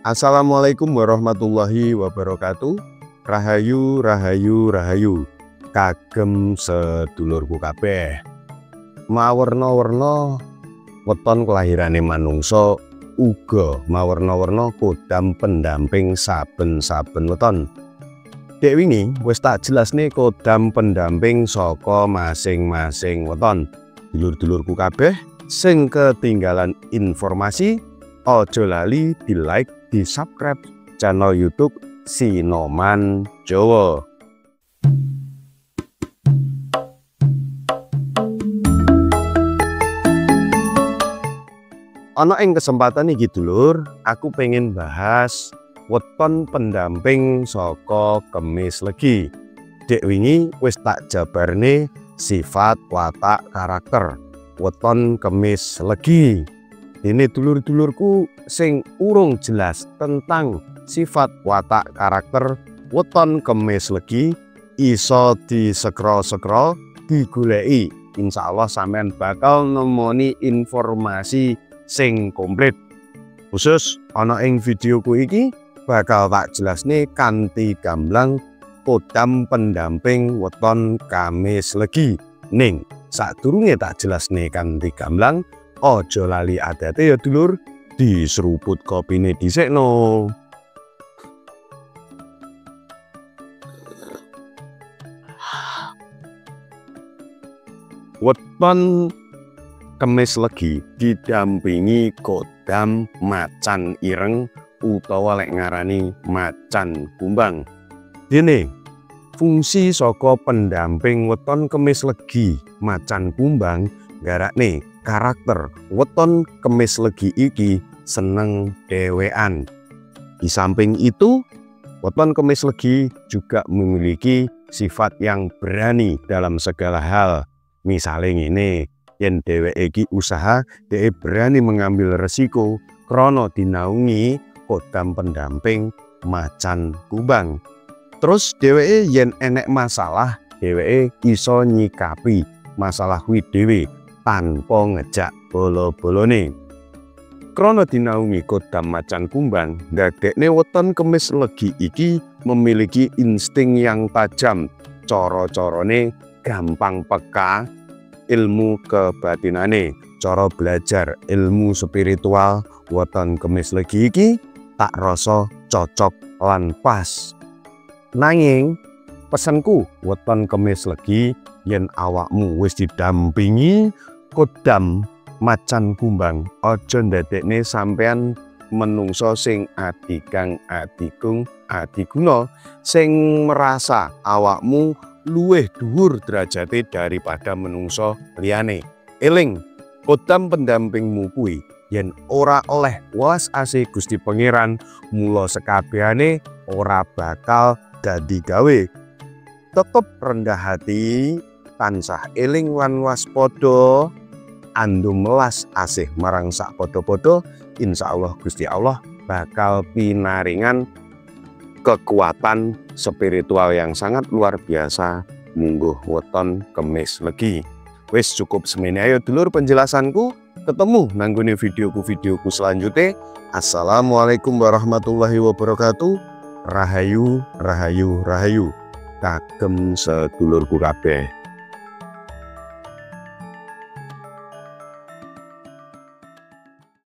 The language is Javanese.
Assalamualaikum warahmatullahi wabarakatuh. Rahayu, rahayu, rahayu. Kagem sedulurku kabeh. Mawerna-werna weton kelahirane manungsa uga mawerna-werna kodam pendamping saben-saben weton. Dek wingi wis tak jelasne kodam pendamping saka masing-masing weton. Dulur-dulurku kabeh sing ketinggalan informasi, ojo lali di like, di subscribe channel YouTube Sinoman Jawa. Ana ing kesempatan iki dulur, aku pengen bahas weton pendamping saka Kemis Legi. Dek wingi wis tak jabarne sifat, watak, karakter weton Kemis Legi. Ini dulur-dulurku sing urung jelas tentang sifat, watak, karakter weton Kemis Legi, iso disekro-sekro, digoleki. Insyaallah sampean bakal nemoni informasi sing komplit. Khusus ana ing videoku iki bakal tak jelasne kanthi gamblang kodam pendamping weton Kemis Legi. Ning sadurunge tak jelasne kanthi gamblang, ojo lali adate ya dulur, diseruput kopine dhisikno. Weton Kemis Legi didampingi kodam macan ireng utawa lek ngarani macan kumbang. Dene fungsi saka pendamping weton Kemis Legi macan kumbang garakne karakter weton Kemis Legi iki seneng dhewean. Di samping itu, weton Kemis Legi juga memiliki sifat yang berani dalam segala hal. Misalnya ngene, yen dheweke iki usaha, dheweke berani mengambil resiko krana dinaungi kodam pendamping macan kumbang. Terus dheweke yen enek masalah, dheweke iso nyikapi masalah kuwi dhewe tanpa ngejak bolo-bolone. Krana dinaungi kodam macan kumbang, ndadekne weton Kemis Legi iki memiliki insting yang tajam, cara-carane gampang peka ilmu kebatinane, cara belajar ilmu spiritual weton Kemis Legi iki tak rasa cocok lan pas. Nanging pesenku weton Kemis Legi, yen awakmu wis didampingi kodam macan kumbang, aja ndadekne sampean menungso sing adikang adikung adiguna, sing merasa awakmu luwih dhuwur derajate daripada menungso liyane. Eling, kodam pendampingmu kuwi yen ora oleh welas asih Gusti Pangeran, mula sekabehane ora bakal dadi gawe. Tetep rendah hati, tansah eling lan waspada, andum melas asih marang sak padha-padha, insyaallah Gusti Allah bakal pinaringan kekuatan spiritual yang sangat luar biasa mungguh weton Kemis Legi. Wis cukup semene ayo dulur penjelasanku, ketemu nanggone videoku selanjutnya. Assalamualaikum warahmatullahi wabarakatuh. Rahayu, rahayu, rahayu. Kagem sedulurku kabeh.